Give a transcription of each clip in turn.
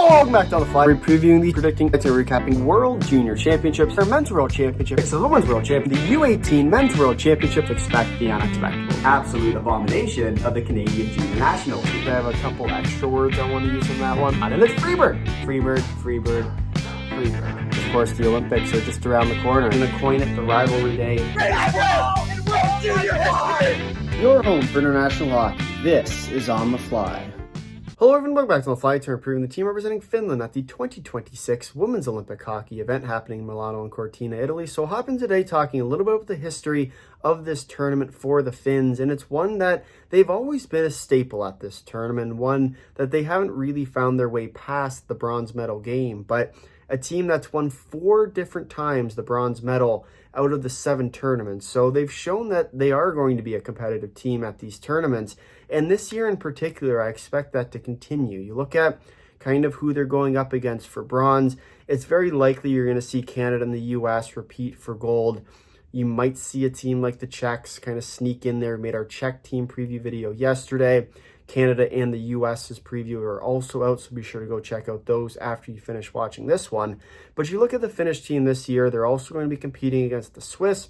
Welcome back to On The Fly. We're previewing the predicting and recapping World Junior Championships, our Men's World Championships, the Women's World Championship, the U18 Men's World Championship. Expect the unexpected. Absolute abomination of the Canadian Junior Nationals. I have a couple extra words I want to use in that one. And it's Freebird. Freebird, Freebird, Freebird. Of course, the Olympics are just around the corner. I'm going to coin it the rivalry day. World Junior history! Your home for international hockey. This is On The Fly. Hello everyone, welcome back to On The Fly. We're previewing the team representing Finland at the 2026 Women's Olympic Hockey event happening in Milano Cortina, Italy. So I'll hop in today talking a little bit about the history of this tournament for the Finns, and it's one that they've always been a staple at this tournament, one that they haven't really found their way past the bronze medal game, but a team that's won 4 different times the bronze medal out of the 7 tournaments. So they've shown that they are going to be a competitive team at these tournaments. And this year in particular, I expect that to continue. You look at kind of who they're going up against for bronze. It's very likely you're going to see Canada and the US repeat for gold. You might see a team like the Czechs kind of sneak in there. We made our Czech team preview video yesterday. Canada and the US's preview are also out, so be sure to go check out those after you finish watching this one. But you look at the Finnish team this year, they're also going to be competing against the Swiss.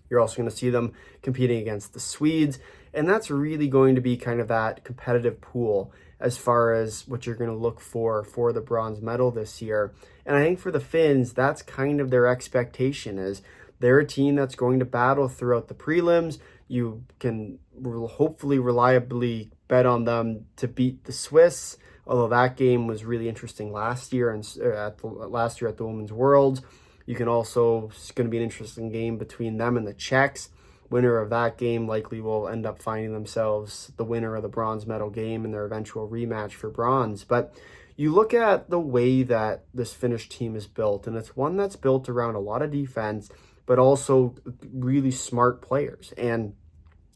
You're also going to see them competing against the Swedes, and that's really going to be kind of that competitive pool as far as what you're going to look for the bronze medal this year. And I think for the Finns, that's kind of their expectation, is they're a team that's going to battle throughout the prelims. You can hopefully reliably bet on them to beat the Swiss, although that game was really interesting last year and at the Women's Worlds. You can also, it's going to be an interesting game between them and the Czechs. Winner of that game likely will end up finding themselves the winner of the bronze medal game in their eventual rematch for bronze. But you look at the way that this Finnish team is built, and it's one that's built around a lot of defense, but also really smart players. And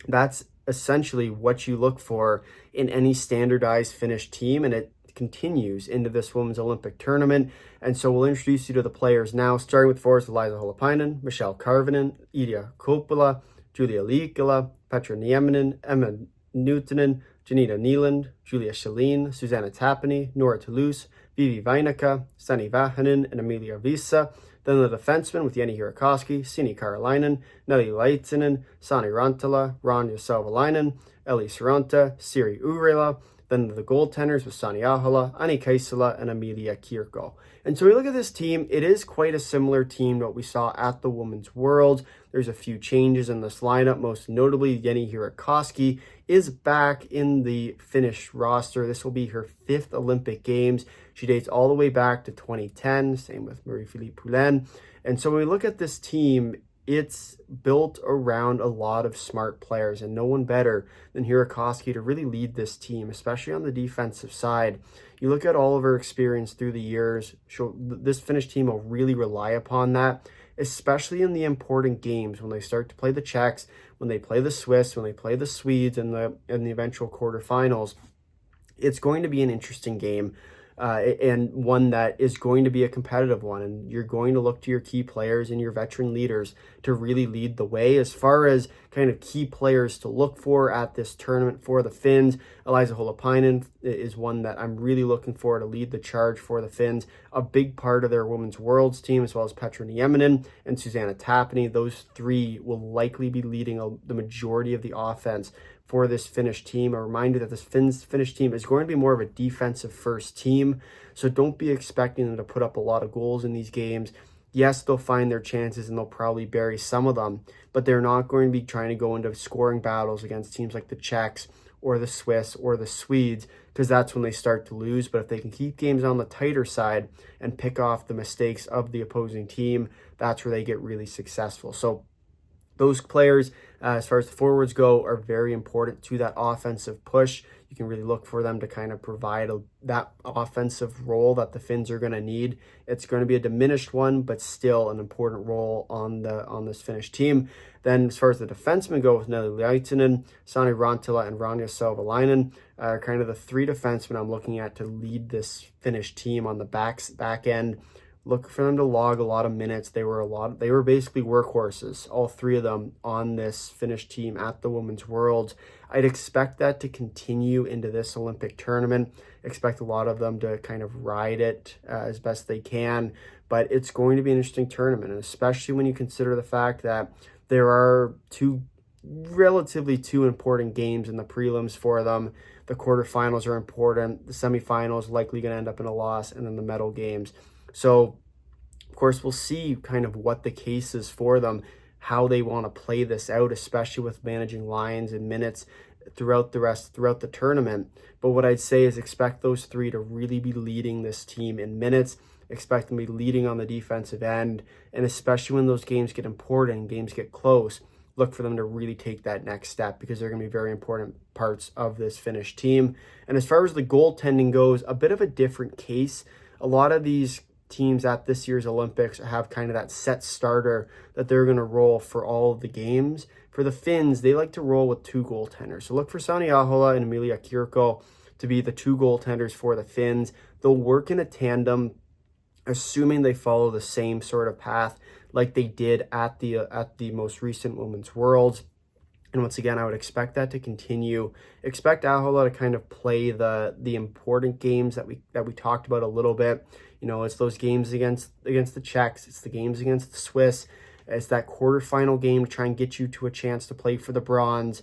that's essentially what you look for in any standardized Finnish team, and it continues into this Women's Olympic tournament. And so we'll introduce you to the players now, starting with forwards Liza Holopainen, Michelle Karvinen, Iida Kopula, Julia Liikala, Petra Nieminen, Emma Newtonen, Janita Neeland, Julia Shaleen, Susanna Tapani, Nora Toulouse, Vivi Vainaka, Sani Vahanen, and Emilia Visa. Then the defensemen with Jenni Hirikoski, Sini Karalainen, Nelli Laitinen, Sani Rantala, Ronja Salvalainen, Eli Saranta, Siri Urela. Then the goaltenders with Sani Ahola, Ani Kaisala, and Emilia Kirko. And so we look at this team, it is quite a similar team to what we saw at the Women's Worlds. There's a few changes in this lineup, most notably Jenni Hirikoski is back in the Finnish roster. This will be her 5th Olympic Games. She dates all the way back to 2010, same with Marie-Philippe Poulin. And so when we look at this team, it's built around a lot of smart players, and no one better than Hirikoski to really lead this team, especially on the defensive side. You look at all of her experience through the years, this Finnish team will really rely upon that, especially in the important games when they start to play the Czechs, when they play the Swiss, when they play the Swedes in the eventual quarterfinals. It's going to be an interesting game. And one that is going to be a competitive one, and you're going to look to your key players and your veteran leaders to really lead the way. As far as kind of key players to look for at this tournament for the Finns, Liza Holopainen is one that I'm really looking for to lead the charge for the Finns. A big part of their Women's Worlds team, as well as Petra Nieminen and Susanna Tapani. Those 3 will likely be leading the majority of the offense for this Finnish team. A reminder that this Finnish team is going to be more of a defensive first team, so don't be expecting them to put up a lot of goals in these games. Yes, they'll find their chances and they'll probably bury some of them, but they're not going to be trying to go into scoring battles against teams like the Czechs or the Swiss or the Swedes, because that's when they start to lose. But if they can keep games on the tighter side and pick off the mistakes of the opposing team, that's where they get really successful. So those players, as far as the forwards go, are very important to that offensive push. You can really look for them to kind of provide that offensive role that the Finns are going to need. It's going to be a diminished one, but still an important role on this Finnish team. Then as far as the defensemen go, with Nelli Laitinen, Sani Rantala, and Ronja Salvalainen are kind of the 3 defensemen I'm looking at to lead this Finnish team on the back end. Look for them to log a lot of minutes. They were basically workhorses, all three of them, on this Finnish team at the Women's Worlds. I'd expect that to continue into this Olympic tournament. Expect a lot of them to kind of ride it as best they can, but it's going to be an interesting tournament, and especially when you consider the fact that there are two important games in the prelims for them. The quarterfinals are important. The semifinals likely going to end up in a loss, and then the medal games. So, of course, we'll see kind of what the case is for them, how they want to play this out, especially with managing lines and minutes throughout the tournament. But what I'd say is expect those three to really be leading this team in minutes. Expect them to be leading on the defensive end, and especially when those games get important, games get close, look for them to really take that next step, because they're going to be very important parts of this Finnish team. And as far as the goaltending goes, a bit of a different case. A lot of these teams at this year's Olympics have kind of that set starter that they're going to roll for all of the games. For the Finns, they like to roll with two goaltenders. So look for Sani Ahola and Emilia Kirkko to be the two goaltenders for the Finns. They'll work in a tandem, assuming they follow the same sort of path like they did at the most recent Women's Worlds. And once again, I would expect that to continue. Expect Ahola to kind of play the important games that we talked about a little bit. You know, it's those games against the Czechs. It's the games against the Swiss. It's that quarterfinal game to try and get you to a chance to play for the bronze.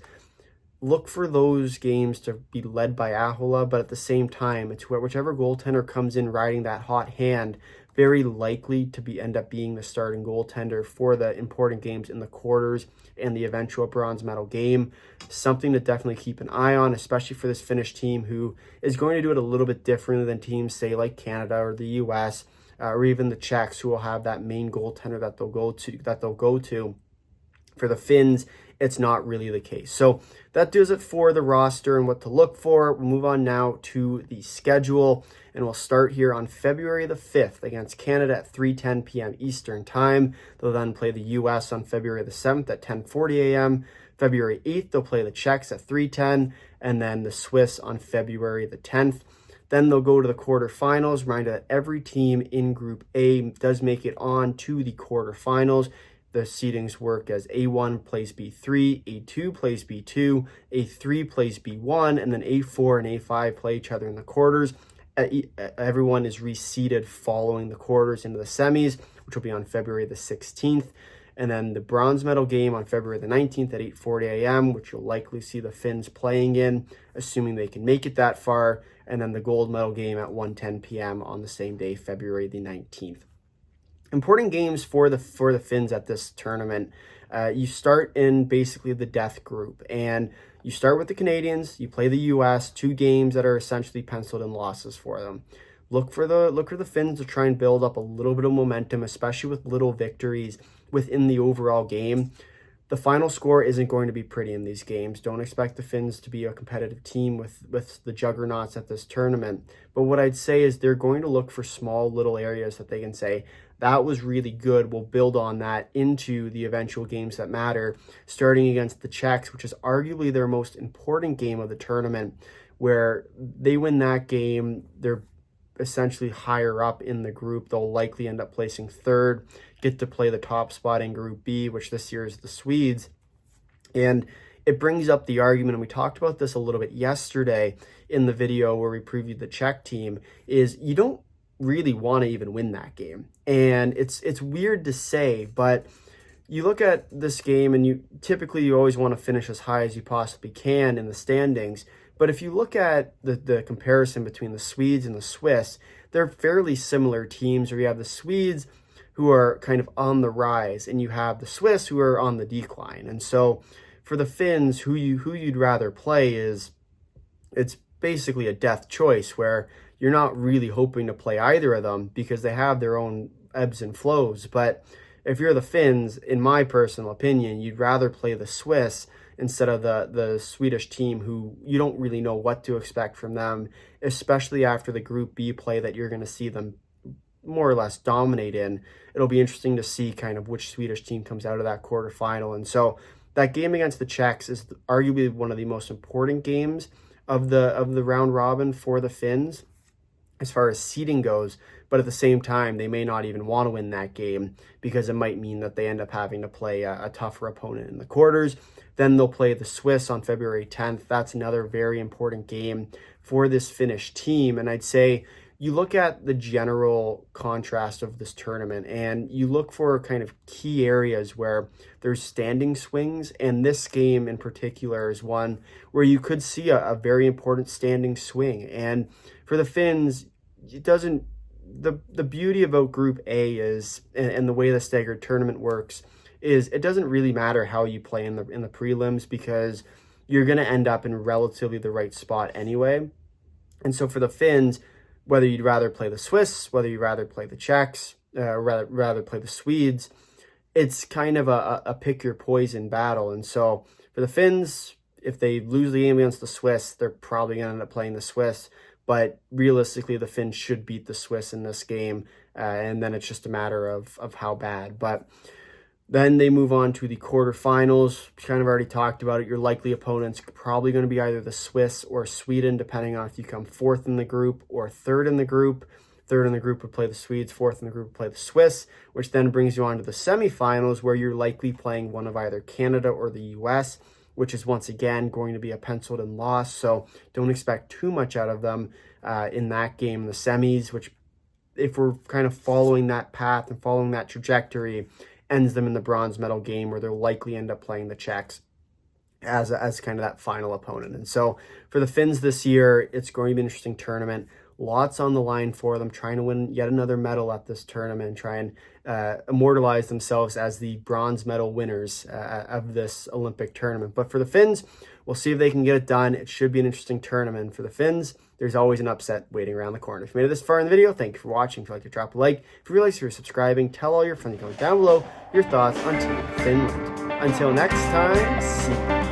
Look for those games to be led by Ahola, but at the same time, it's whichever goaltender comes in riding that hot hand, very likely to end up being the starting goaltender for the important games in the quarters and the eventual bronze medal game. Something to definitely keep an eye on, especially for this Finnish team, who is going to do it a little bit differently than teams, say, like Canada or the US, or even the Czechs, who will have that main goaltender that they'll go to. For the Finns, it's not really the case. So that does it for the roster and what to look for. We'll move on now to the schedule, and we'll start here on February the 5th against Canada at 3:10 p.m. Eastern Time. They'll then play the U.S. on February the 7th at 10:40 a.m. February 8th, they'll play the Czechs at 3:10, and then the Swiss on February the 10th. Then they'll go to the quarterfinals. Reminder that every team in Group A does make it on to the quarterfinals. The seedings work as A1 plays B3, A2 plays B2, A3 plays B1, and then A4 and A5 play each other in the quarters. Everyone is reseeded following the quarters into the semis, which will be on February the 16th. And then the bronze medal game on February the 19th at 8:40 a.m., which you'll likely see the Finns playing in, assuming they can make it that far. And then the gold medal game at 1:10 p.m. on the same day, February the 19th. Important games for the Finns at this tournament. You start in basically the death group, and you start with the Canadians. You play the U.S. 2 games that are essentially penciled in losses for them. Look for the Finns to try and build up a little bit of momentum, especially with little victories within the overall game. The final score isn't going to be pretty in these games. Don't expect the Finns to be a competitive team with the juggernauts at this tournament. But what I'd say is they're going to look for small little areas that they can say, that was really good. We'll build on that into the eventual games that matter, starting against the Czechs, which is arguably their most important game of the tournament, where they win that game, they're essentially higher up in the group. They'll likely end up placing third, get to play the top spot in Group B, which this year is the Swedes. And it brings up the argument, and we talked about this a little bit yesterday in the video where we previewed the Czech team, is you don't really want to even win that game. And it's weird to say, but you look at this game and you always want to finish as high as you possibly can in the standings. But if you look at the comparison between the Swedes and the Swiss, they're fairly similar teams, where you have the Swedes who are kind of on the rise, and you have the Swiss who are on the decline. And so for the Finns, who you'd rather play it's basically a death choice, where you're not really hoping to play either of them because they have their own ebbs and flows. But if you're the Finns, in my personal opinion, you'd rather play the Swiss instead of the Swedish team, who you don't really know what to expect from them, especially after the Group B play that you're going to see them more or less dominate in. It'll be interesting to see kind of which Swedish team comes out of that quarterfinal. And so that game against the Czechs is arguably one of the most important games of the round robin for the Finns. as far as seeding goes, but at the same time, they may not even want to win that game because it might mean that they end up having to play a tougher opponent in the quarters. Then they'll play the Swiss on February 10th. That's another very important game for this Finnish team. And I'd say you look at the general contrast of this tournament and you look for kind of key areas where there's standing swings. And this game in particular is one where you could see a very important standing swing. And for the Finns, it doesn't, the beauty about Group A is, and the way the staggered tournament works, is it doesn't really matter how you play in the prelims because you're going to end up in relatively the right spot anyway. And so for the Finns, whether you'd rather play the Swiss, whether you'd rather play the Czechs, rather play the Swedes, it's kind of a pick your poison battle. And so for the Finns, if they lose the game against the Swiss, they're probably going to end up playing the Swiss. But realistically, the Finns should beat the Swiss in this game, and then it's just a matter of how bad. But then they move on to the quarterfinals. Kind of already talked about it. Your likely opponents probably going to be either the Swiss or Sweden, depending on if you come fourth in the group or third in the group. Third in the group would play the Swedes, fourth in the group would play the Swiss, which then brings you on to the semifinals, where you're likely playing one of either Canada or the US, which is once again going to be a penciled-in loss. So don't expect too much out of them in that game in the semis, which, if we're kind of following that path and following that trajectory, ends them in the bronze medal game, where they'll likely end up playing the Czechs as kind of that final opponent. And so for the Finns this year, it's going to be an interesting tournament. Lots on the line for them, trying to win yet another medal at this tournament, try and immortalize themselves as the bronze medal winners of this Olympic tournament. But for the Finns, we'll see if they can get it done. It should be an interesting tournament. For the Finns, there's always an upset waiting around the corner. If you made it this far in the video, thank you for watching. If you'd like to drop a like, if you realize you're subscribing, tell all your friends to comment down below your thoughts on Team Finland. Until next time, see you.